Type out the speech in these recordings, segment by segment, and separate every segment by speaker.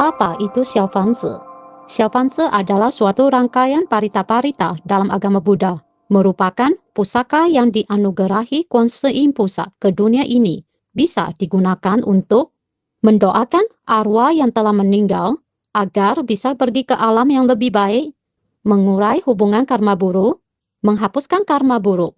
Speaker 1: Apa itu Xiaofanzi? Xiaofanzi adalah suatu rangkaian parita-parita dalam agama Buddha, merupakan pusaka yang dianugerahi Kuan Yin Pusat ke dunia ini. Bisa digunakan untuk mendoakan arwah yang telah meninggal agar bisa pergi ke alam yang lebih baik, mengurai hubungan karma buruk, menghapuskan karma buruk.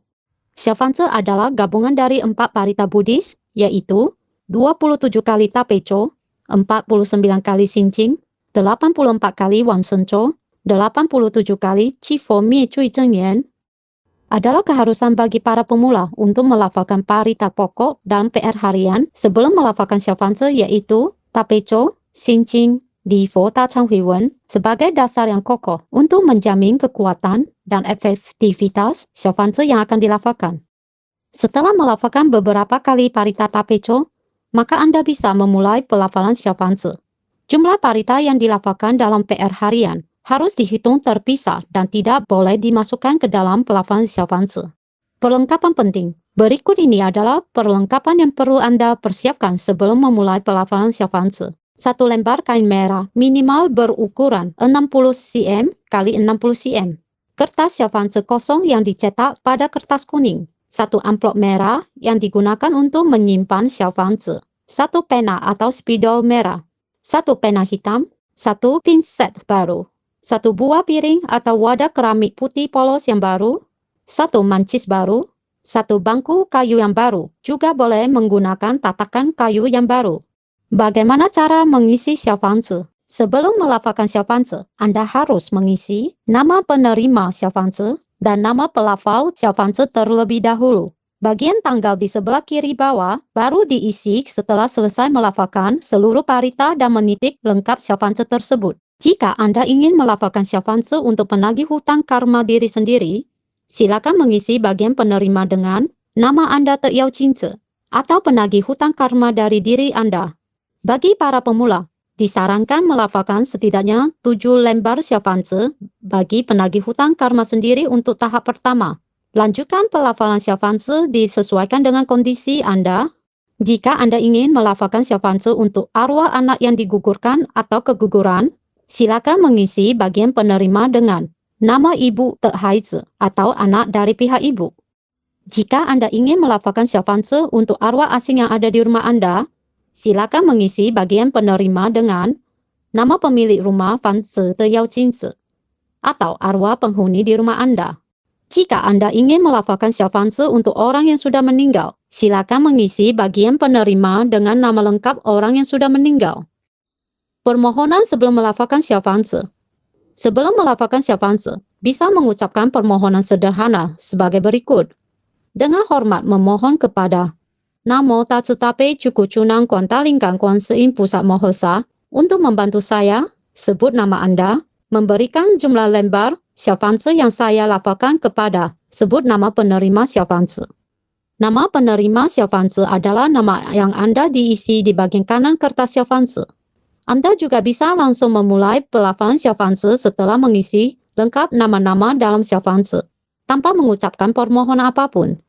Speaker 1: Xiaofanzi adalah gabungan dari 4 parita Buddhis, yaitu 27 kali Tapecho, 49 kali Xinjing, 84 kali Wang Shengzhou, 87 kali Qifo Mie Cui Zhengyan. Adalah keharusan bagi para pemula untuk melafalkan parita pokok dalam PR harian sebelum melafalkan Xiaofanzi, yaitu Tapecho, Xinjing, Difo Ta Chang Hui Wen sebagai dasar yang kokoh untuk menjamin kekuatan dan efektivitas Xiaofanzi yang akan dilafalkan. Setelah melafalkan beberapa kali parita Tapecho, maka Anda bisa memulai pelafalan Xiaofanzi. Jumlah parita yang dilafalkan dalam PR harian harus dihitung terpisah dan tidak boleh dimasukkan ke dalam pelafalan Xiaofanzi. Perlengkapan penting. Berikut ini adalah perlengkapan yang perlu Anda persiapkan sebelum memulai pelafalan Xiaofanzi. 1 lembar kain merah minimal berukuran 60 cm x 60 cm. Kertas Xiaofanzi kosong yang dicetak pada kertas kuning. 1 amplop merah yang digunakan untuk menyimpan Xiaofanzi. 1 pena atau spidol merah. 1 pena hitam. 1 pinset baru. 1 buah piring atau wadah keramik putih polos yang baru. 1 mancis baru. 1 bangku kayu yang baru. Juga boleh menggunakan tatakan kayu yang baru. Bagaimana cara mengisi Xiaofanzi? Sebelum melafalkan Xiaofanzi, Anda harus mengisi nama penerima Xiaofanzi dan nama pelafal Xiaofanzi terlebih dahulu. Bagian tanggal di sebelah kiri bawah baru diisi setelah selesai melafalkan seluruh parita dan menitik lengkap Xiaofanzi tersebut. Jika Anda ingin melafalkan Xiaofanzi untuk penagih hutang karma diri sendiri, silakan mengisi bagian penerima dengan nama Anda Te Yao Jingzi atau penagih hutang karma dari diri Anda. Bagi para pemula, disarankan melafalkan setidaknya 7 lembar Xiaofanzi bagi penagih hutang karma sendiri untuk tahap pertama. Lanjutkan pelafalan Xiaofanzi disesuaikan dengan kondisi Anda. Jika Anda ingin melafalkan Xiaofanzi untuk arwah anak yang digugurkan atau keguguran, silakan mengisi bagian penerima dengan nama Ibu Te Haizi atau anak dari pihak ibu. Jika Anda ingin melafalkan Xiaofanzi untuk arwah asing yang ada di rumah Anda, silakan mengisi bagian penerima dengan nama pemilik rumah Fan Se Te Yao Jingzi atau arwah penghuni di rumah Anda. Jika Anda ingin melafalkan Xiaofanzi untuk orang yang sudah meninggal, silakan mengisi bagian penerima dengan nama lengkap orang yang sudah meninggal. Permohonan sebelum melafalkan Xiaofanzi. Sebelum melafalkan Xiaofanzi, bisa mengucapkan permohonan sederhana sebagai berikut. Dengan hormat memohon kepada Namo Tatsu Tape Cuku Cunang Kuanta Lingkang Kuan Yin Pusat Mohesa untuk membantu saya, sebut nama Anda, memberikan jumlah lembar Xiaofanzi yang saya lafalkan kepada, sebut nama penerima Xiaofanzi. Nama penerima Xiaofanzi adalah nama yang Anda diisi di bagian kanan kertas Xiaofanzi. Anda juga bisa langsung memulai pelafalan Xiaofanzi setelah mengisi lengkap nama-nama dalam Xiaofanzi, tanpa mengucapkan permohonan apapun.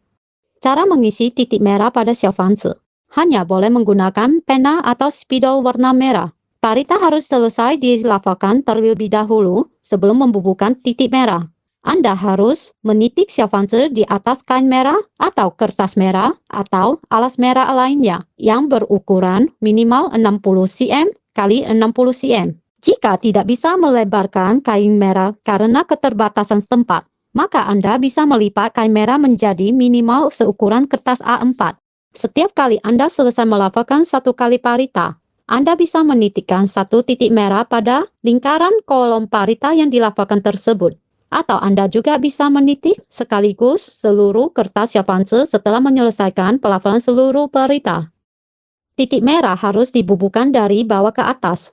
Speaker 1: Cara mengisi titik merah pada Xiaofanzi. Hanya boleh menggunakan pena atau spidol warna merah. Parita harus selesai dilafalkan terlebih dahulu sebelum membubuhkan titik merah. Anda harus menitik Xiaofanzi di atas kain merah atau kertas merah atau alas merah lainnya yang berukuran minimal 60 cm x 60 cm. Jika tidak bisa melebarkan kain merah karena keterbatasan tempat, maka Anda bisa melipat kain merah menjadi minimal seukuran kertas A4. Setiap kali Anda selesai melafalkan 1 kali parita, Anda bisa menitikkan 1 titik merah pada lingkaran kolom parita yang dilafalkan tersebut. Atau Anda juga bisa menitik sekaligus seluruh kertas Xiaofanzi setelah menyelesaikan pelafalan seluruh parita. Titik merah harus dibubuhkan dari bawah ke atas.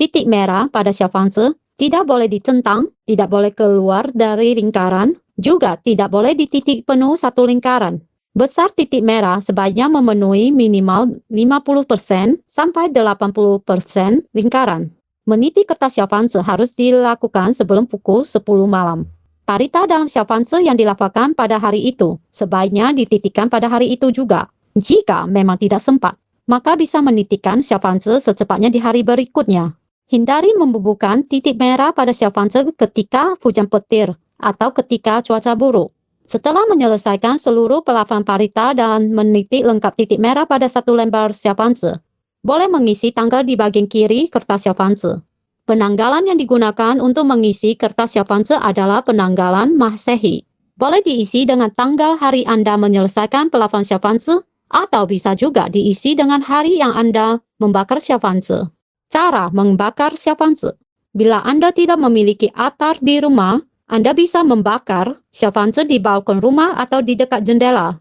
Speaker 1: Titik merah pada Xiaofanzi tidak boleh dicentang, tidak boleh keluar dari lingkaran, juga tidak boleh dititik penuh 1 lingkaran. Besar titik merah sebaiknya memenuhi minimal 50% sampai 80% lingkaran. Menitik kertas Xiaofanzi harus dilakukan sebelum pukul 10 malam. Parita dalam Xiaofanzi yang dilafalkan pada hari itu sebaiknya dititikkan pada hari itu juga. Jika memang tidak sempat, maka bisa menitikkan Xiaofanzi secepatnya di hari berikutnya. Hindari membubuhkan titik merah pada Xiaofanzi ketika hujan petir atau ketika cuaca buruk. Setelah menyelesaikan seluruh pelafalan parita dan menitik lengkap titik merah pada satu lembar Xiaofanzi, boleh mengisi tanggal di bagian kiri kertas Xiaofanzi. Penanggalan yang digunakan untuk mengisi kertas Xiaofanzi adalah penanggalan Masehi. Boleh diisi dengan tanggal hari Anda menyelesaikan pelafalan Xiaofanzi, atau bisa juga diisi dengan hari yang Anda membakar Xiaofanzi. Cara membakar Xiaofanzi. Bila Anda tidak memiliki atar di rumah, Anda bisa membakar Xiaofanzi di balkon rumah atau di dekat jendela.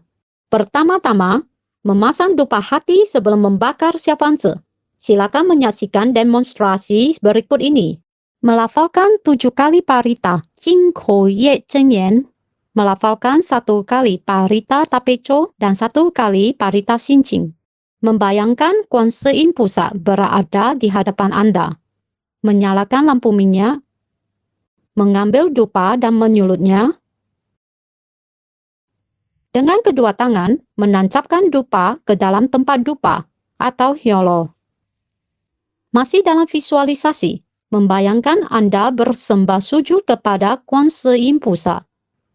Speaker 1: Pertama-tama, memasang dupa hati sebelum membakar Xiaofanzi. Silakan menyaksikan demonstrasi berikut ini. Melafalkan 7 kali parita, Jingkou Ye Zhengyan. Melafalkan 1 kali parita tapeco dan 1 kali parita xinqing. Membayangkan Kuan Yin Pusat berada di hadapan Anda. Menyalakan lampu minyak. Mengambil dupa dan menyulutnya. Dengan kedua tangan, menancapkan dupa ke dalam tempat dupa atau hyolo. Masih dalam visualisasi, membayangkan Anda bersembah sujud kepada Kuan Yin Pusat.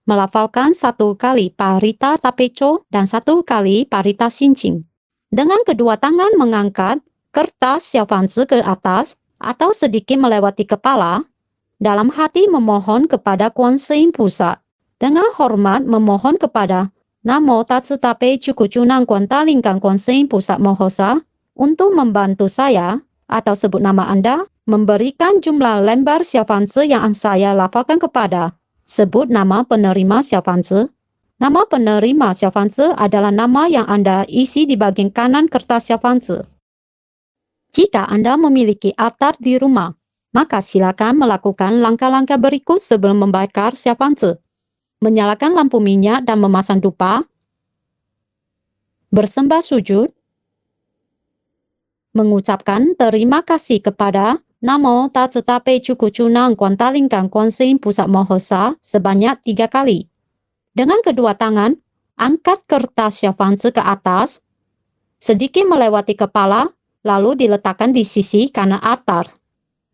Speaker 1: Melafalkan 1 kali parita tapeco dan 1 kali parita xinqing. Dengan kedua tangan mengangkat kertas Xiaofanzi ke atas atau sedikit melewati kepala, dalam hati memohon kepada Kuan Yin Pusat. Dengan hormat memohon kepada Namo Tatsu Tape Cukucunang Kuan Talingkang Kuan Yin Pusat Mohosa untuk membantu saya, atau sebut nama Anda, memberikan jumlah lembar Xiaofanzi yang saya lafalkan kepada. Sebut nama penerima Xiaofanzi. Nama penerima Xiaofanzi adalah nama yang Anda isi di bagian kanan kertas Xiaofanzi. Jika Anda memiliki altar di rumah, maka silakan melakukan langkah-langkah berikut sebelum membakar Xiaofanzi. Menyalakan lampu minyak dan memasang dupa. Bersembah sujud. Mengucapkan terima kasih kepada Namo Tatsu Tape Cukucunang Kuan Talingkang Kuan Yin Pusat Mohosa sebanyak 3 kali. Dengan kedua tangan, angkat kertas Xiaofanzi ke atas, sedikit melewati kepala, lalu diletakkan di sisi kanan altar.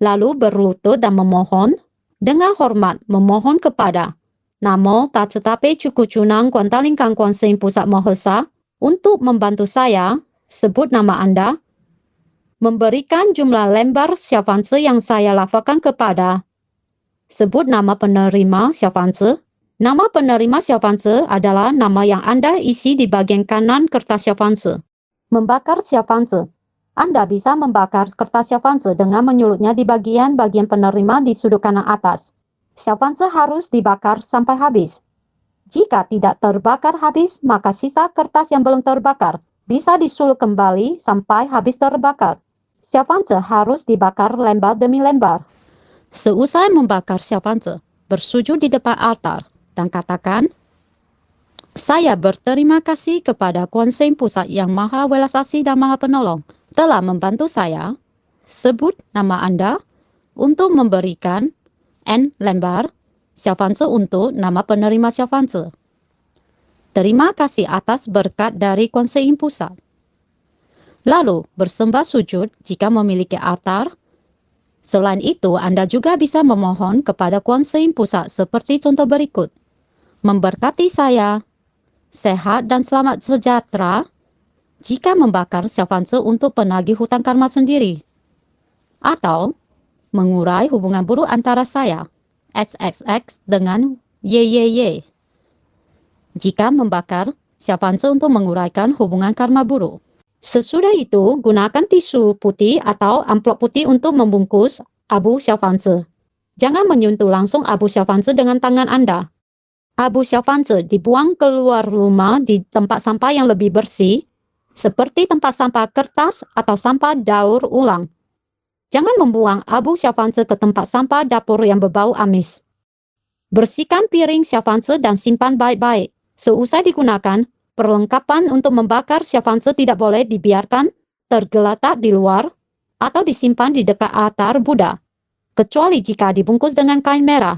Speaker 1: Lalu berlutut dan memohon, dengan hormat memohon kepada Namo Tatsu Tape Cukucunang Kuan Talingkang Kuan Yin Pusat Mohosa untuk membantu saya, sebut nama Anda, memberikan jumlah lembar Xiaofanzi yang saya lafalkan kepada. Sebut nama penerima Xiaofanzi. Nama penerima Xiaofanzi adalah nama yang Anda isi di bagian kanan kertas Xiaofanzi. Membakar Xiaofanzi. Anda bisa membakar kertas Xiaofanzi dengan menyulutnya di bagian-bagian penerima di sudut kanan atas. Xiaofanzi harus dibakar sampai habis. Jika tidak terbakar habis, maka sisa kertas yang belum terbakar bisa disulut kembali sampai habis terbakar. Xiaofanzi harus dibakar lembar demi lembar. Seusai membakar Xiaofanzi, bersujud di depan altar dan katakan, saya berterima kasih kepada Kuan Yin Pusat yang Maha Welas Asih dan Maha Penolong telah membantu saya, sebut nama Anda, untuk memberikan N lembar Xiaofanzi untuk nama penerima Xiaofanzi. Terima kasih atas berkat dari Kuan Yin Pusat. Lalu, bersembah sujud jika memiliki altar. Selain itu, Anda juga bisa memohon kepada Kuan Yin Pusat seperti contoh berikut. Memberkati saya, sehat dan selamat sejahtera, jika membakar Xiaofanzi untuk penagih hutang karma sendiri. Atau, mengurai hubungan buruk antara saya, XXX, dengan YYY. Jika membakar Xiaofanzi untuk menguraikan hubungan karma buruk. Sesudah itu, gunakan tisu putih atau amplop putih untuk membungkus abu Xiaofanzi. Jangan menyentuh langsung abu Xiaofanzi dengan tangan Anda. Abu Xiaofanzi dibuang keluar rumah di tempat sampah yang lebih bersih, seperti tempat sampah kertas atau sampah daur ulang. Jangan membuang abu Xiaofanzi ke tempat sampah dapur yang berbau amis. Bersihkan piring Xiaofanzi dan simpan baik-baik. Seusai digunakan, perlengkapan untuk membakar Xiaofanzi tidak boleh dibiarkan tergeletak di luar atau disimpan di dekat altar Buddha, kecuali jika dibungkus dengan kain merah.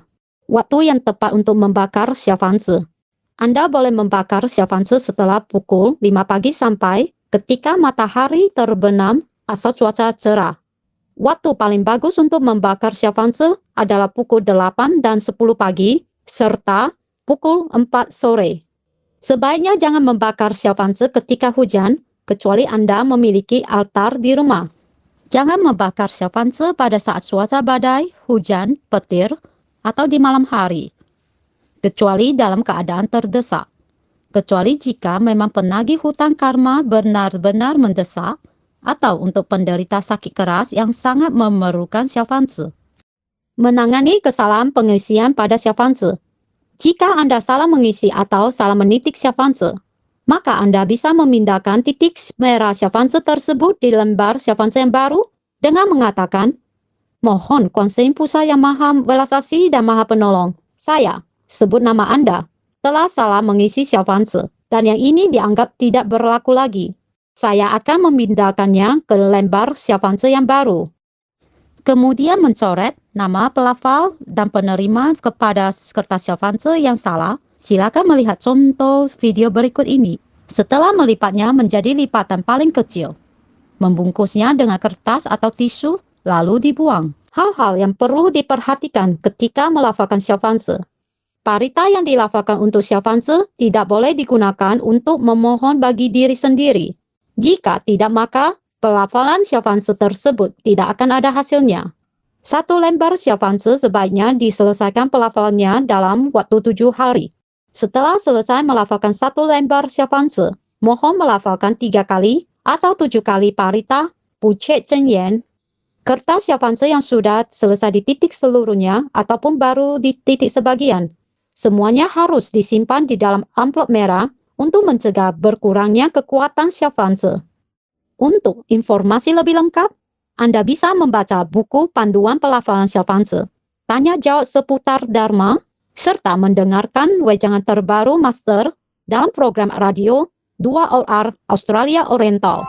Speaker 1: Waktu yang tepat untuk membakar Xiaofanzi. Anda boleh membakar Xiaofanzi setelah pukul 5 pagi sampai ketika matahari terbenam asal cuaca cerah. Waktu paling bagus untuk membakar Xiaofanzi adalah pukul 8 dan 10 pagi, serta pukul 4 sore. Sebaiknya jangan membakar Xiaofanzi ketika hujan, kecuali Anda memiliki altar di rumah. Jangan membakar Xiaofanzi pada saat cuaca badai, hujan, petir, atau di malam hari, kecuali dalam keadaan terdesak. Kecuali jika memang penagih hutang karma benar-benar mendesak, atau untuk penderita sakit keras yang sangat memerlukan Xiaofanzi. Menangani kesalahan pengisian pada Xiaofanzi. Jika Anda salah mengisi atau salah menitik Xiaofanzi, maka Anda bisa memindahkan titik merah Xiaofanzi tersebut di lembar Xiaofanzi yang baru dengan mengatakan, "Mohon Kuan Yin Pusat yang Maha Belas Asih dan Maha Penolong, saya, sebut nama Anda, telah salah mengisi Xiaofanzi, dan yang ini dianggap tidak berlaku lagi. Saya akan memindahkannya ke lembar Xiaofanzi yang baru." Kemudian mencoret nama pelafal dan penerima kepada kertas Xiaofanzi yang salah. Silakan melihat contoh video berikut ini. Setelah melipatnya menjadi lipatan paling kecil, membungkusnya dengan kertas atau tisu, lalu dibuang. Hal-hal yang perlu diperhatikan ketika melafalkan Xiaofanzi. Parita yang dilafalkan untuk Xiaofanzi tidak boleh digunakan untuk memohon bagi diri sendiri. Jika tidak, maka pelafalan Xiaofanzi tersebut tidak akan ada hasilnya. Satu lembar Xiaofanzi sebaiknya diselesaikan pelafalannya dalam waktu 7 hari. Setelah selesai melafalkan satu lembar Xiaofanzi, mohon melafalkan 3 kali atau 7 kali parita Pucet Zhenyan. Kertas Xiaofanzi yang sudah selesai dititik seluruhnya ataupun baru dititik sebagian, semuanya harus disimpan di dalam amplop merah untuk mencegah berkurangnya kekuatan Xiaofanzi. Untuk informasi lebih lengkap, Anda bisa membaca buku panduan pelafalan Xiaofanzi, tanya jawab seputar Dharma, serta mendengarkan wejangan terbaru Master dalam program radio 2OR Australia Oriental.